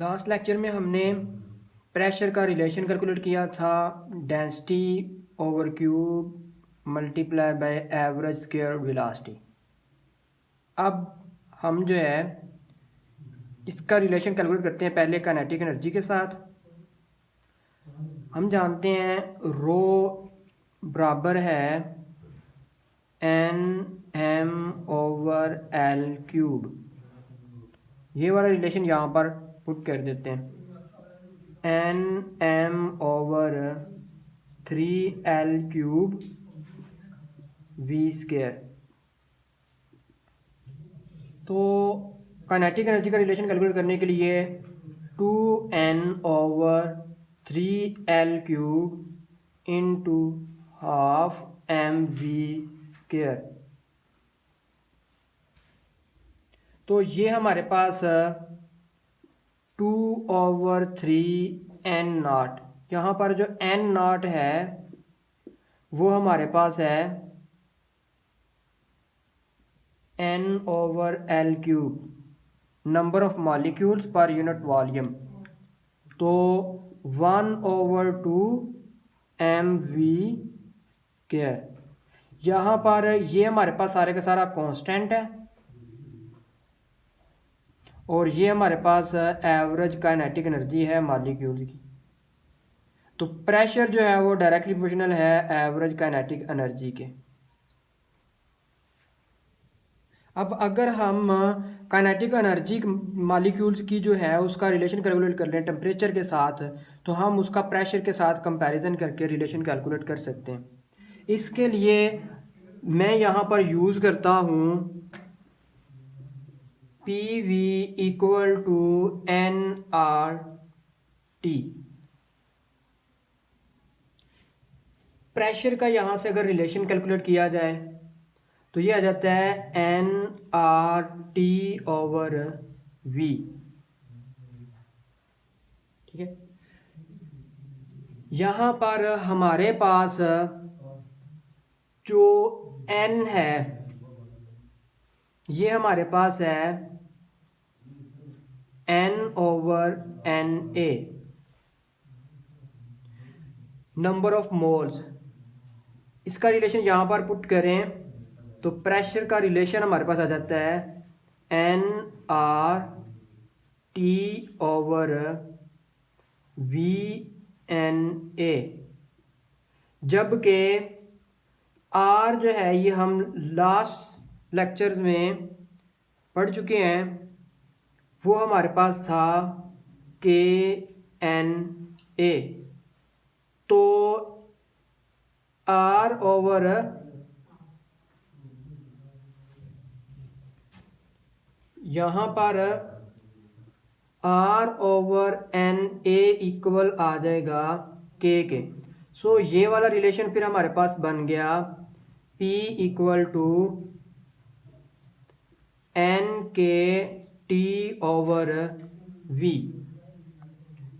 Last lecture में हमने pressure का रिलेशन कैलकुलेट किया था, density over cube multiply by average square velocity. अब हम जो है इसका रिलेशन कैलकुलेट करते हैं पहले काइनेटिक एनर्जी के साथ। हम जानते हैं रो बराबर है N M over L cube. ये वाला रिलेशन यहाँ पर पुट कर देते हैं, N M over 3L cube V square. तो काइनेटिक एनर्जी का रिलेशन कैलकुलेट करने के लिए 2N over 3L cube into half M V square. तो ये हमारे पास 2/3 N0। यहाँ पर जो N0 है वो हमारे पास है N/L cube, number of molecules per unit volume. तो 1/2 mv स्क्वायर। यहाँ पर ये हमारे पास सारे का सारा कांस्टेंट है और ये हमारे पास एवरेज काइनेटिक एनर्जी है मॉलिक्यूल की। तो प्रेशर जो है वो डायरेक्टली प्रोपोर्शनल है एवरेज काइनेटिक एनर्जी के। अब अगर हम काइनेटिक एनर्जी मॉलिक्यूल्स की जो है उसका रिलेशन कैलकुलेट कर लें टेम्परेचर के साथ, तो हम उसका प्रेशर के साथ कंपैरिजन करके रिलेशन कैलकुलेट कर सकते हैं। इसके लिए मैं यहाँ पर यूज़ करता हूँ P V equal to N R T. Pressure का यहाँ से अगर रिलेशन कैलकुलेट किया जाए तो ये आ जाता है N R T over V. ठीक है, यहाँ पर हमारे पास जो एन है ये हमारे पास है N over N A, number of moles. इसका रिलेशन यहाँ पर पुट करें तो प्रेशर का रिलेशन हमारे पास आ जाता है N R T over V N A, जबकि आर जो है ये हम लास्ट लेक्चर्स में पढ़ चुके हैं, वो हमारे पास था के एन ए। तो आर ओवर यहाँ पर R over N A equal आ जाएगा के। सो ये वाला रिलेशन फिर हमारे पास बन गया P equal to N K T over we.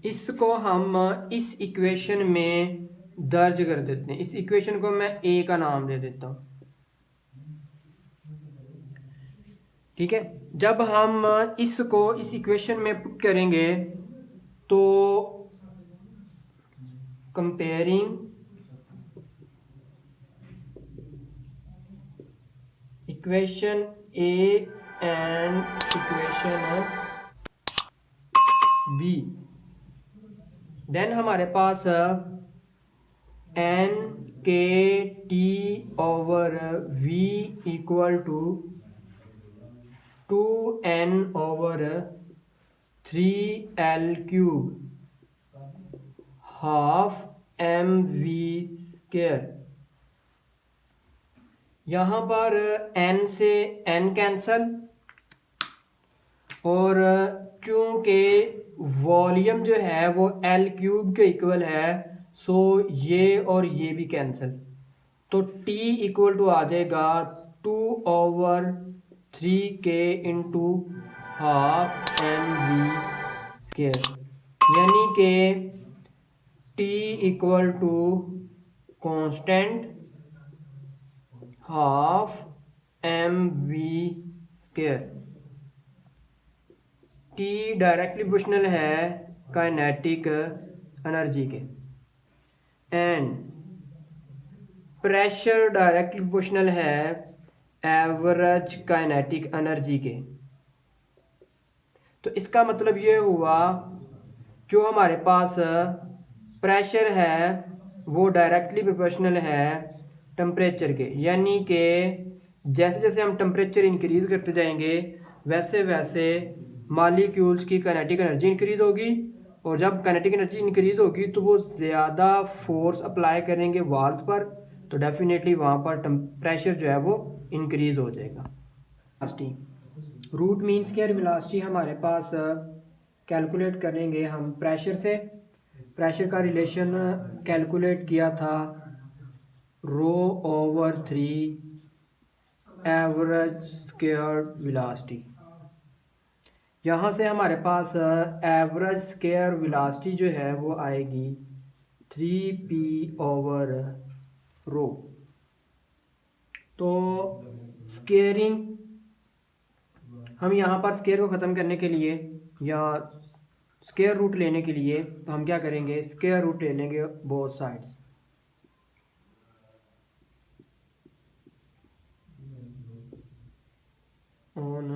इसको हम इस इक्वेशन में दर्ज कर देते हैं। इस इक्वेशन को मैं ए का नाम दे देता हूँ। ठीक है, जब हम इसको इस इक्वेशन में पुट करेंगे तो comparing equation A and equation B, then हमारे पास N K T over V equal to 2N over 3L cube half M V square. यहाँ पर n से n कैंसल, और चूंकि वॉल्यूम जो है वो L क्यूब के इक्वल है, सो ये और ये भी कैंसिल। तो T इक्वल टू आ जाएगा 2/3 into half M V square, यानी कि T equal to constant half M V square. T directly proportional है काइनेटिक एनर्जी के एंड प्रेशर डायरेक्टली प्रोपोर्शनल है एवरेज काइनेटिक एनर्जी के। तो इसका मतलब ये हुआ जो हमारे पास प्रेशर है वो डायरेक्टली प्रोपोर्शनल है टेम्परेचर के, यानी कि जैसे जैसे हम टेम्परेचर इंक्रीज़ करते जाएंगे वैसे वैसे मॉलिक्यूल्स की काइनेटिक एनर्जी इंक्रीज़ होगी, और जब काइनेटिक एनर्जी इंक्रीज़ होगी तो वो ज़्यादा फोर्स अप्लाई करेंगे वॉल्स पर, तो डेफिनेटली वहाँ पर प्रेशर जो है वो इंक्रीज़ हो जाएगा। रूट मीन स्क्वायर वेलोसिटी हमारे पास कैलकुलेट करेंगे हम प्रेशर से। प्रेशर का रिलेशन कैलकुलेट किया था ρ/3 एवरेज स्क्वायर वेलोसिटी। यहाँ से हमारे पास एवरेज स्क्वायर वेलोसिटी जो है वो आएगी 3p/ρ। तो स्केयरिंग हम यहाँ पर स्केयर को ख़त्म करने के लिए या स्केयर रूट लेने के लिए तो हम क्या करेंगे, स्केयर रूट ले लेंगे both sides. On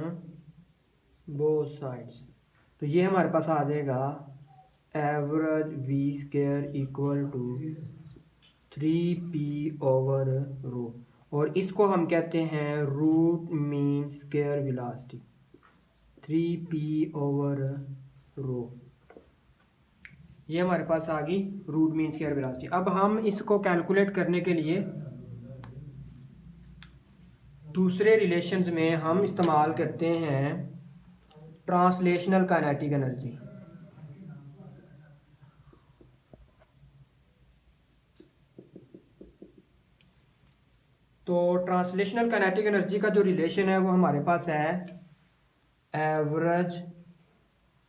both sides तो ये हमारे पास आ जाएगा average V square equal to 3p/ρ, और इसको हम कहते हैं root mean square velocity 3p/ρ। ये हमारे पास आ गई रूट मीन स्क्वायर वेलोसिटी। अब हम इसको कैलकुलेट करने के लिए दूसरे रिलेशंस में हम इस्तेमाल करते हैं ट्रांसलेशनल काइनेटिक एनर्जी। तो ट्रांसलेशनल काइनेटिक एनर्जी का जो रिलेशन है वो हमारे पास है average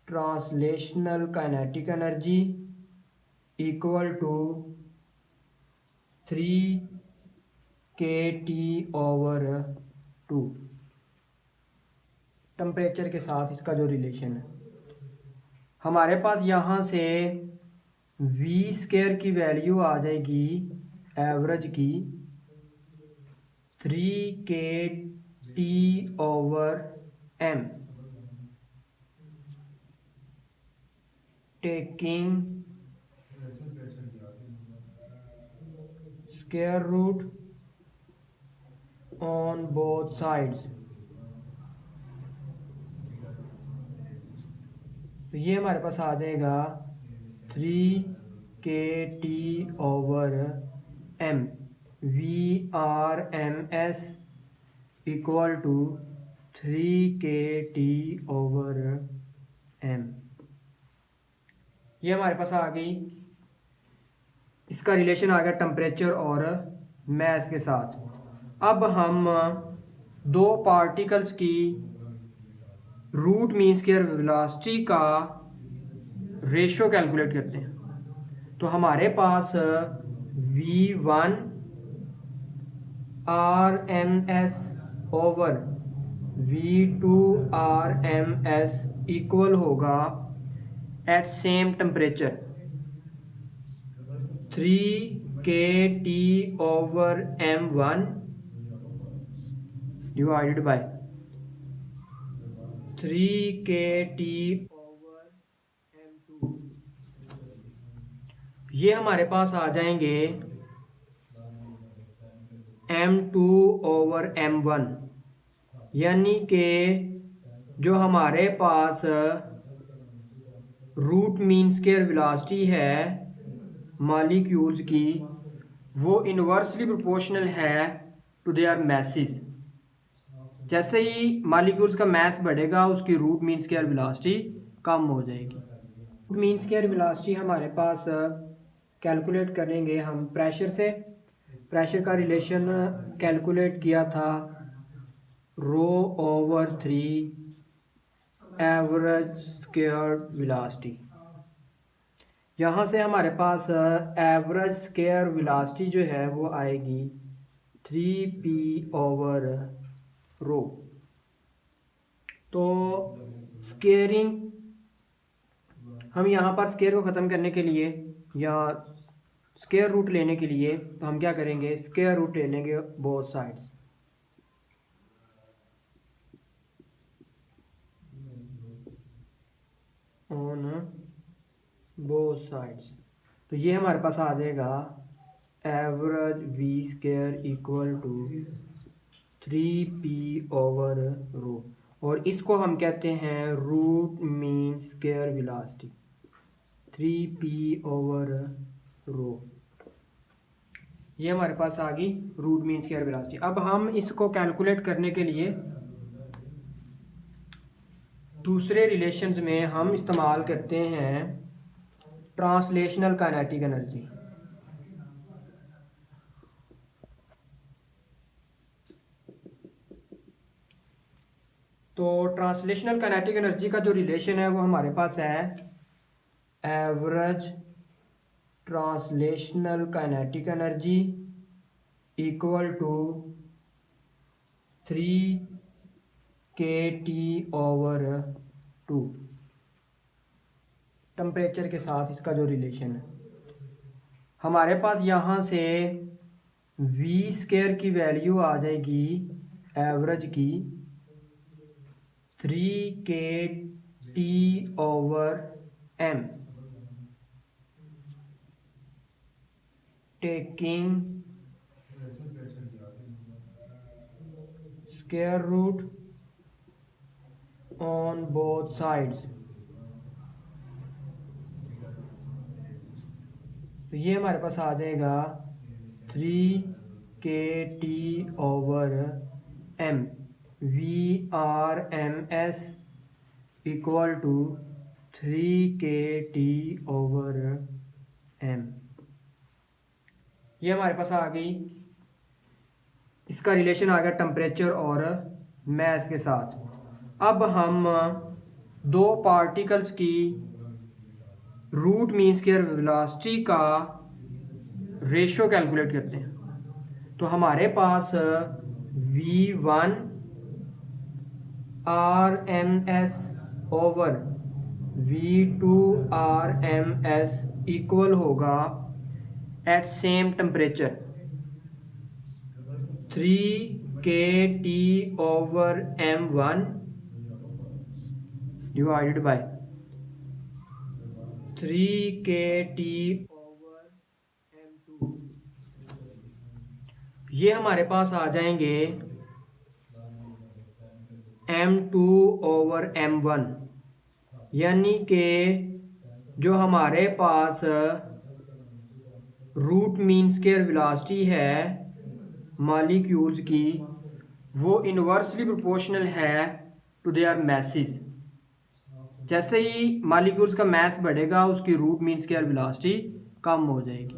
translational kinetic energy equal to 3kT/2। Temperature के साथ इसका जो रिलेशन है हमारे पास यहाँ से वी स्क्वायर की वैल्यू आ जाएगी एवरेज की 3kT/m, taking square root on both sides. तो ये हमारे पास आ जाएगा 3kT/m VRMS equal to 3kT/m। ये हमारे पास आ गई, इसका रिलेशन आ गया टेम्परेचर और मैस के साथ। अब हम दो पार्टिकल्स की रूट मीन स्क्वायर वेलोसिटी का रेशो कैलकुलेट करते हैं। तो हमारे पास v1 RMS over v2 RMS equal होगा at same temperature 3kT/m1 divided by 3kT/m2। ये हमारे पास आ जाएंगे m2/m1, यानी कि जो हमारे पास रूट मीन स्क्वायर वेलोसिटी है मॉलिक्यूल्स की वो इन्वर्सली प्रोपोर्शनल है टू देयर मैसेज। जैसे ही मॉलिक्यूल्स का मैस बढ़ेगा उसकी रूट मीन स्क्वायर वेलोसिटी कम हो जाएगी। रूट मीन स्क्वायर वेलोसिटी हमारे पास कैलकुलेट करेंगे हम प्रेशर से। प्रेशर का रिलेशन कैलकुलेट किया था ρ/3 एवरेज स्क्वायर वेलोसिटी। यहाँ से हमारे पास एवरेज स्क्वायर वेलोसिटी जो है वो आएगी 3p/ρ। तो स्केयरिंग, हम यहाँ पर स्केयर को ख़त्म करने के लिए या स्केयर रूट लेने के लिए तो हम क्या करेंगे, स्केयर रूट ले लेंगे both sides. On both sides, तो ये हमारे पास आ जाएगा average V square equal to 3p over rho, और इसको हम कहते हैं root mean square velocity, 3p over rho. ये हमारे पास आ गई रूट मीन स्केयर वेलोसिटी। अब हम इसको कैलकुलेट करने के लिए दूसरे रिलेशंस में हम इस्तेमाल करते हैं ट्रांसलेशनल काइनेटिक एनर्जी। तो ट्रांसलेशनल काइनेटिक एनर्जी का जो रिलेशन है वो हमारे पास है average translational kinetic energy equal to 3kT over 2, temperature के साथ इसका जो रिलेशन है। हमारे पास यहाँ से वी स्केयर की वैल्यू आ जाएगी एवरेज की 3kT over m, taking square root on both sides. तो ये हमारे पास आ जाएगा 3kT over m, VRMS equal to 3kT over m। ये हमारे पास आ गई, इसका रिलेशन आ गया टेम्परेचर और मैस के साथ। अब हम दो पार्टिकल्स की रूट मीन स्क्वायर वेलोसिटी का रेशो कैलकुलेट करते हैं। तो हमारे पास V1 RMS over V2 RMS equal होगा at same temperature 3kT over m1 divided by 3kT over m2। ये हमारे पास आ जाएंगे m2 ओवर m1, यानी कि जो हमारे पास रूट मीन स्क्वायर वेलोसिटी है मॉलिक्यूल्स की, वो इन्वर्सली प्रोपोर्शनल है टू देयर मैसेज। जैसे ही मॉलिक्यूल्स का मैस बढ़ेगा उसकी रूट मीन स्क्वायर वेलोसिटी कम हो जाएगी।